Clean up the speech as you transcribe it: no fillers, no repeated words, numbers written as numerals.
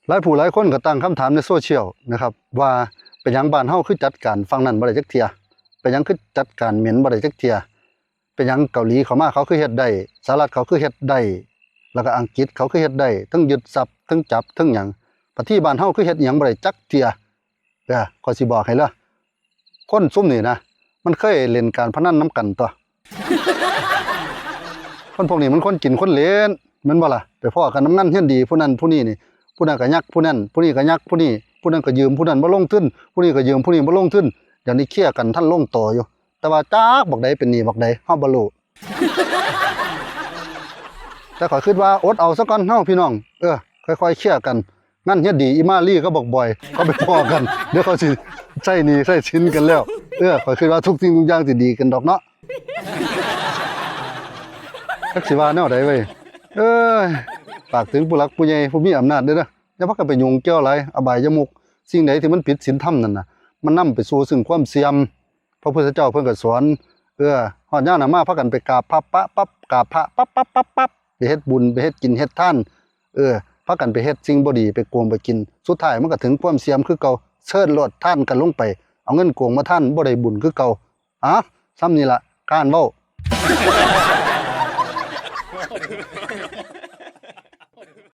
หลายผู้หลายคนก็ตั้งคำถามในโซเชียลนะครับว่าเป็นหยังบ้านเฮาคือจัดการฝั่งนั้นบ่ได้จักเที่ยเป็นหยังคือจัดการเหม็นบ่ได้จักเที่ยเป็นหยังเกาหลีเขามาเขาคือเฮ็ดได้สหรัฐเขาคือเฮ็ดได้แล้วก็อังกฤษเขาคือเฮ็ดได้ทั้งยึดทรัพย์ทั้งจับทั้งหยังประเทศบ้านเฮาคือเฮ็ดหยังบ่ได้จักเที่ยข้อยสิบอกให้ล่ะคนซุ่มนี่นะมันเคยเล่นการพนันนํกันตัว คนพวกนี้มันคนกินคนเล่นแม่นบ่ล่ะไปพ้อกันน้ำงานเฮียนดีผู้นั้นผู้นี้นี่ผู้นั้นก็ยักผู้นั้นผู้นี้ก็ยักผู้นี้ผู้นั้นก็ยืมผู้นั้นบ่ลงทุนผู้นี้ก็ยืมผู้นี้บ่ลงทุนอย่างนี้เคลียร์กันทันลงต่ออยู่แต่ว่าจักบักใดเป็นหนี้บักใดเฮาบ่รู้ แต่ข้อยคิดว่าอดเอาซะก่อนเฮาพี่น้องค่อยๆเคลียร์กันงานเฮียนดีอีมาลี่ก็บอกบ่อยเขาไปพ้อกันเดี๋ยวเขาสิใช้หนี้ใช้สินกันแล้วข้อยคิดว่าทุกสิ่งทุกอย่างสิดีกันดอกเนาะ จักสิว่าแนวใดเว้ยฝากถึงผู้หลักผู้ใหญ่ผู้มีอำนาจเด้อนะอย่าพักกันไปยุ่งเกี่ยวหลายอบายมุกสิ่งใดที่มันผิดศีลธรรมนั่นน่ะมันนำไปสู่ซึ่งความเสื่อมพระพุทธเจ้าเพิ่นก็สอนฮอดยามน่ะมาพากันไปกราบพระปั๊บกราบพระปั๊บไปเฮ็ดบุญไปเฮ็ดกินเฮ็ดทานพากันไปเฮ็ดสิ่งบ่ดีไปโกงไปกินสุดท้ายมันก็ถึงความเสื่อมคือเก่าเชิดโลดท่านกันลงไปเอาเงินโกงมาท่านบ่ได้บุญคือเก่าซ้ำนี่ล่ะการเว้า